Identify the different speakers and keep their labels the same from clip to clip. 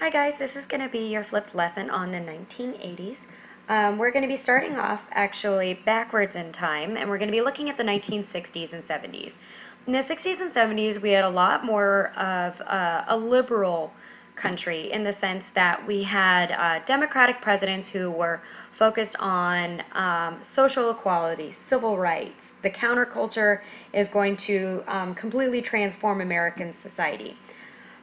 Speaker 1: Hi guys, this is going to be your flipped lesson on the 1980s. We're going to be starting off actually backwards in time, and we're going to be looking at the 1960s and 70s. In the 60s and 70s, we had a lot more of a liberal country in the sense that we had Democratic presidents who were focused on social equality, civil rights. The counterculture is going to completely transform American society.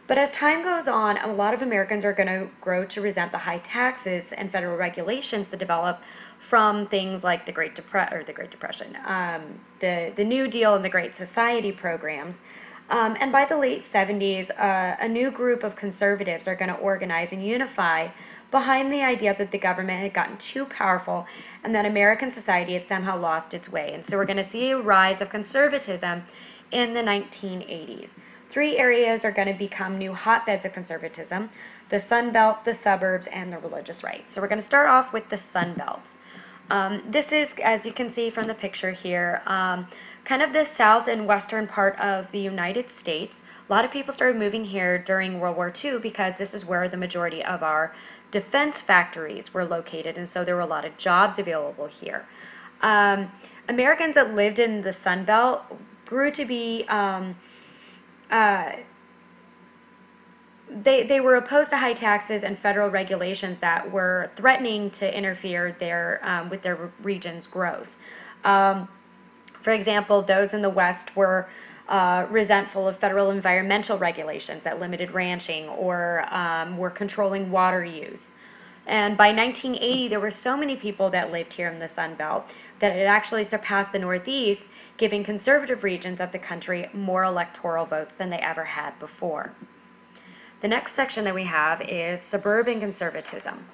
Speaker 1: But as time goes on, a lot of Americans are going to grow to resent the high taxes and federal regulations that develop from things like the Great Depression, the New Deal and the Great Society programs. And by the late 70s, a new group of conservatives are going to organize and unify behind the idea that the government had gotten too powerful and that American society had somehow lost its way. And so we're going to see a rise of conservatism in the 1980s. Three areas are going to become new hotbeds of conservatism: the Sun Belt, the suburbs, and the religious right. So we're going to start off with the Sun Belt. This is, as you can see from the picture here, kind of the south and western part of the United States. A lot of people started moving here during World War II because this is where the majority of our defense factories were located, and so there were a lot of jobs available here. Americans that lived in the Sun Belt grew to be they were opposed to high taxes and federal regulations that were threatening to interfere with their region's growth. For example, those in the West were resentful of federal environmental regulations that limited ranching or were controlling water use. And by 1980, there were so many people that lived here in the Sun Belt that it actually surpassed the Northeast, giving conservative regions of the country more electoral votes than they ever had before. The next section that we have is suburban conservatism.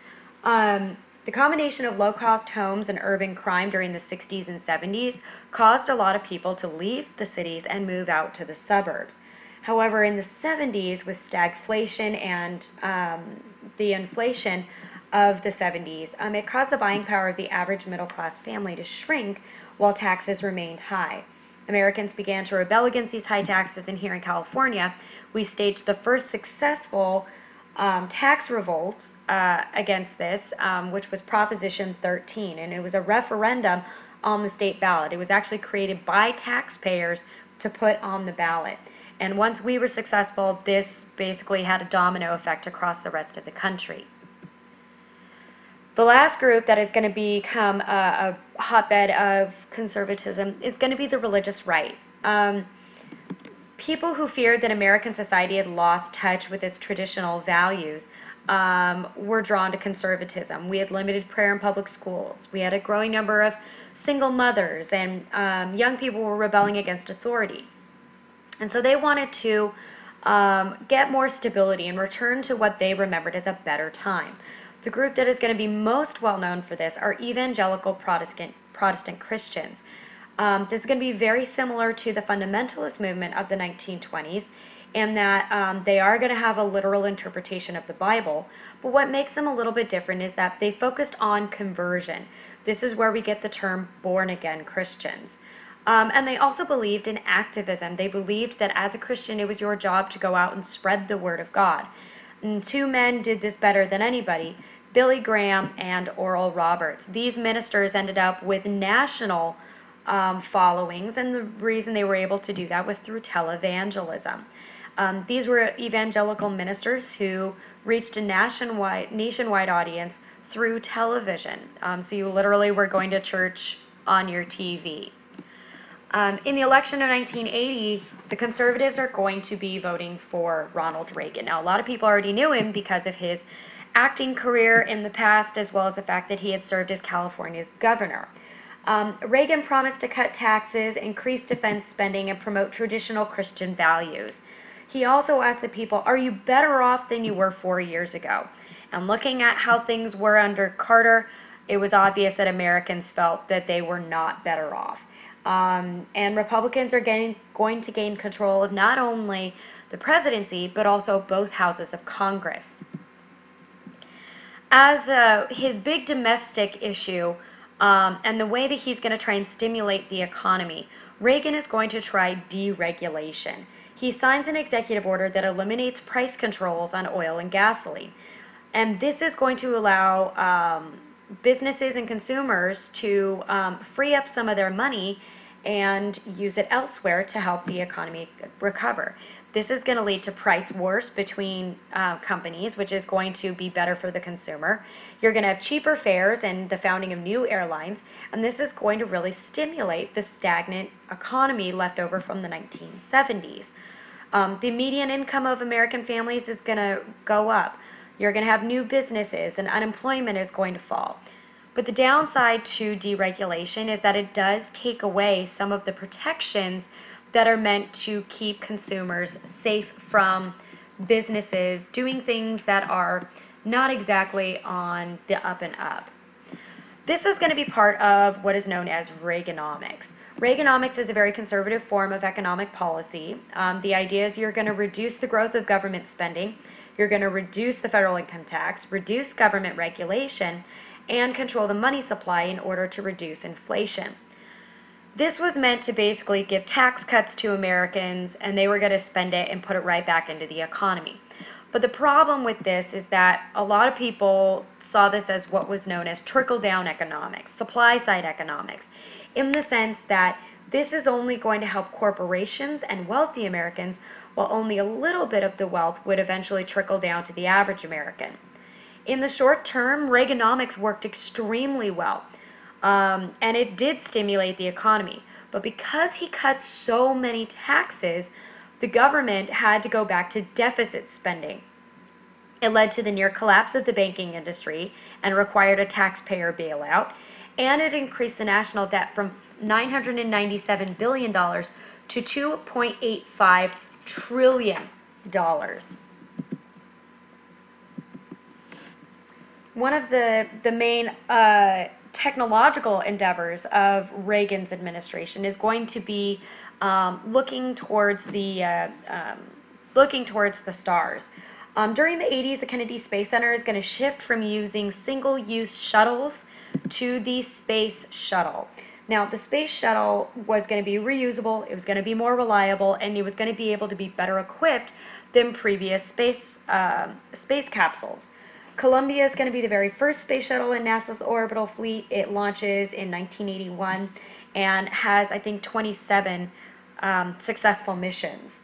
Speaker 1: The combination of low-cost homes and urban crime during the 60s and 70s caused a lot of people to leave the cities and move out to the suburbs. However, in the 70s, with stagflation and the inflation of the 70s, it caused the buying power of the average middle-class family to shrink while taxes remained high. Americans began to rebel against these high taxes, and here in California, we staged the first successful tax revolt against this, which was Proposition 13, and it was a referendum on the state ballot. It was actually created by taxpayers to put on the ballot. And once we were successful, this basically had a domino effect across the rest of the country. The last group that is going to become a hotbed of conservatism is going to be the religious right. People who feared that American society had lost touch with its traditional values were drawn to conservatism. We had limited prayer in public schools. We had a growing number of single mothers, and young people were rebelling against authority. And so they wanted to get more stability and return to what they remembered as a better time. The group that is going to be most well known for this are evangelical Protestant Christians. This is going to be very similar to the fundamentalist movement of the 1920s in that they are going to have a literal interpretation of the Bible, but what makes them a little bit different is that they focused on conversion. This is where we get the term born-again Christians. And they also believed in activism. They believed that as a Christian, it was your job to go out and spread the word of God. And two men did this better than anybody: Billy Graham and Oral Roberts. These ministers ended up with national followings, and the reason they were able to do that was through televangelism. These were evangelical ministers who reached a nationwide audience through television. So you literally were going to church on your TV. In the election of 1980, the conservatives are going to be voting for Ronald Reagan. Now, a lot of people already knew him because of his acting career in the past, as well as the fact that he had served as California's governor. Reagan promised to cut taxes, increase defense spending, and promote traditional Christian values. He also asked the people, are you better off than you were 4 years ago? And looking at how things were under Carter, it was obvious that Americans felt that they were not better off. And Republicans are going to gain control of not only the presidency, but also both houses of Congress. As his big domestic issue, and the way that he's going to try and stimulate the economy, Reagan is going to try deregulation. he signs an executive order that eliminates price controls on oil and gasoline. And this is going to allow businesses and consumers to free up some of their money and use it elsewhere to help the economy recover. This is going to lead to price wars between companies, which is going to be better for the consumer. You're going to have cheaper fares and the founding of new airlines, and this is going to really stimulate the stagnant economy left over from the 1970s. The median income of American families is going to go up. You're going to have new businesses, and unemployment is going to fall. But the downside to deregulation is that it does take away some of the protections that are meant to keep consumers safe from businesses doing things that are not exactly on the up and up. This is going to be part of what is known as Reaganomics. Reaganomics is a very conservative form of economic policy. The idea is you're going to reduce the growth of government spending, you're going to reduce the federal income tax, reduce government regulation, and control the money supply in order to reduce inflation. This was meant to basically give tax cuts to Americans, and they were going to spend it and put it right back into the economy. But the problem with this is that a lot of people saw this as what was known as trickle-down economics, supply-side economics, in the sense that this is only going to help corporations and wealthy Americans, while only a little bit of the wealth would eventually trickle down to the average American. In the short term, Reaganomics worked extremely well. And it did stimulate the economy. But because he cut so many taxes, the government had to go back to deficit spending. It led to the near collapse of the banking industry and required a taxpayer bailout. And it increased the national debt from $997 billion to $2.85 trillion. One of the main technological endeavors of Reagan's administration is going to be looking towards the stars. During the 80s, the Kennedy Space Center is going to shift from using single-use shuttles to the space shuttle. Now, the space shuttle was going to be reusable, it was going to be more reliable, and it was going to be able to be better equipped than previous space capsules. Columbia is going to be the very first space shuttle in NASA's orbital fleet. It launches in 1981 and has, I think, 27 successful missions.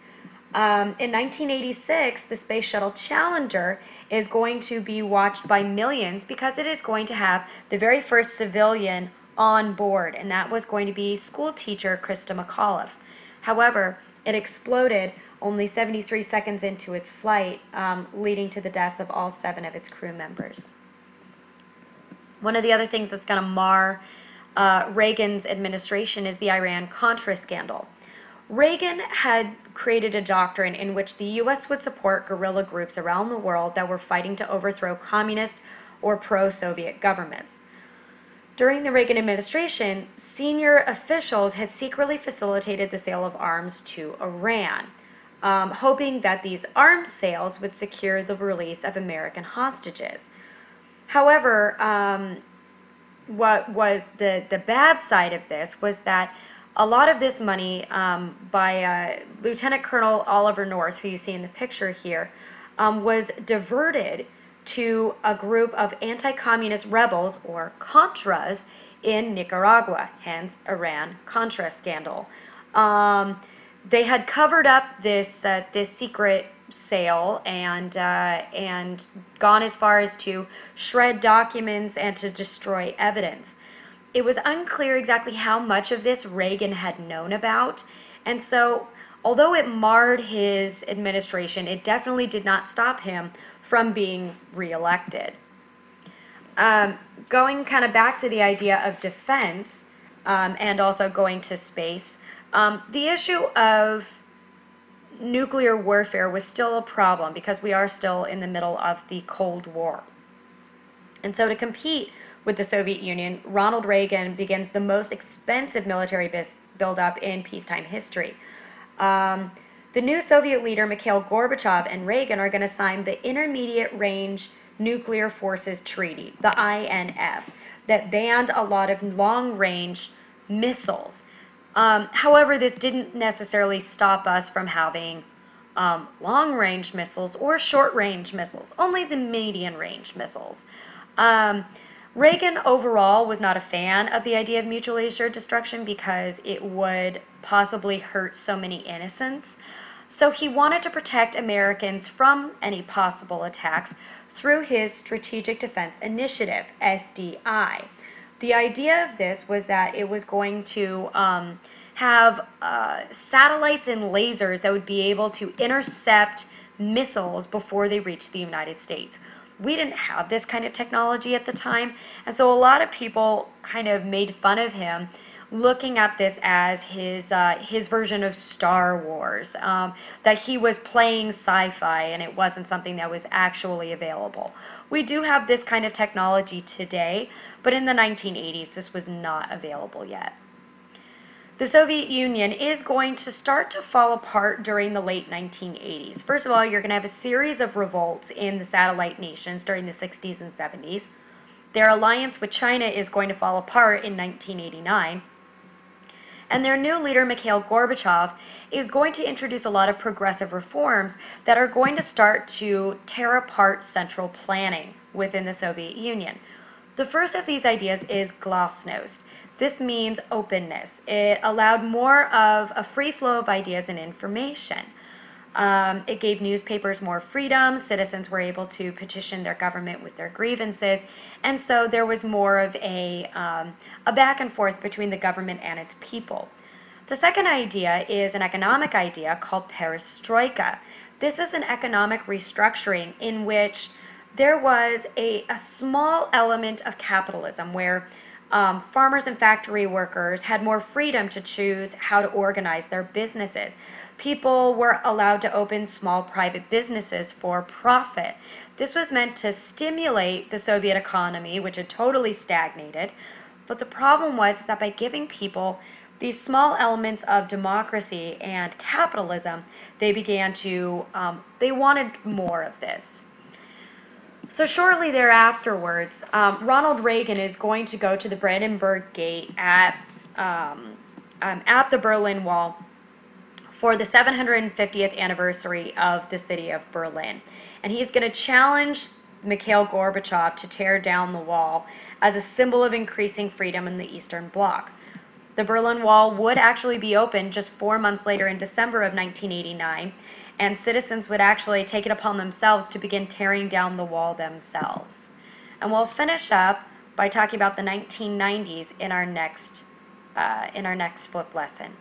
Speaker 1: In 1986, the Space Shuttle Challenger is going to be watched by millions because it is going to have the very first civilian on board, and that was going to be school teacher Krista McAuliffe. However, it exploded only 73 seconds into its flight, leading to the deaths of all 7 of its crew members. One of the other things that's going to mar Reagan's administration is the Iran-Contra scandal. Reagan had created a doctrine in which the U.S. would support guerrilla groups around the world that were fighting to overthrow communist or pro-Soviet governments. During the Reagan administration, senior officials had secretly facilitated the sale of arms to Iran, hoping that these arms sales would secure the release of American hostages. However, what was the bad side of this was that a lot of this money by Lieutenant Colonel Oliver North, who you see in the picture here, was diverted to a group of anti-communist rebels, or Contras, in Nicaragua, hence Iran-Contra scandal. They had covered up this secret sale and gone as far as to shred documents and to destroy evidence. It was unclear exactly how much of this Reagan had known about, and so although it marred his administration, it definitely did not stop him from being reelected. Going kind of back to the idea of defense and also going to space, the issue of nuclear warfare was still a problem because we are still in the middle of the Cold War. And so to compete with the Soviet Union, Ronald Reagan begins the most expensive military buildup in peacetime history. The new Soviet leader, Mikhail Gorbachev, and Reagan are going to sign the Intermediate Range Nuclear Forces Treaty, the INF, that banned a lot of long-range missiles. However, this didn't necessarily stop us from having long-range missiles or short-range missiles, only the medium-range missiles. Reagan overall was not a fan of the idea of mutually assured destruction because it would possibly hurt so many innocents. So he wanted to protect Americans from any possible attacks through his Strategic Defense Initiative, SDI. The idea of this was that it was going to have satellites and lasers that would be able to intercept missiles before they reached the United States. We didn't have this kind of technology at the time, and so a lot of people kind of made fun of him, looking at this as his version of Star Wars, that he was playing sci-fi and it wasn't something that was actually available. We do have this kind of technology today, but in the 1980s this was not available yet. The Soviet Union is going to start to fall apart during the late 1980s. First of all, you're going to have a series of revolts in the satellite nations during the 60s and 70s. Their alliance with China is going to fall apart in 1989. And their new leader, Mikhail Gorbachev, is going to introduce a lot of progressive reforms that are going to start to tear apart central planning within the Soviet Union. The first of these ideas is glasnost. This means openness. It allowed more of a free flow of ideas and information. It gave newspapers more freedom. Citizens were able to petition their government with their grievances, and so there was more of a back and forth between the government and its people. The second idea is an economic idea called perestroika. This is an economic restructuring in which there was a small element of capitalism where farmers and factory workers had more freedom to choose how to organize their businesses. People were allowed to open small private businesses for profit. This was meant to stimulate the Soviet economy, which had totally stagnated. But the problem was that by giving people these small elements of democracy and capitalism, they began to, they wanted more of this. So shortly thereafterwards, Ronald Reagan is going to go to the Brandenburg Gate at the Berlin Wall for the 750th anniversary of the city of Berlin. And he's going to challenge Mikhail Gorbachev to tear down the wall as a symbol of increasing freedom in the Eastern Bloc. The Berlin Wall would actually be opened just 4 months later in December of 1989, and citizens would actually take it upon themselves to begin tearing down the wall themselves. And we'll finish up by talking about the 1990s in our next flip lesson.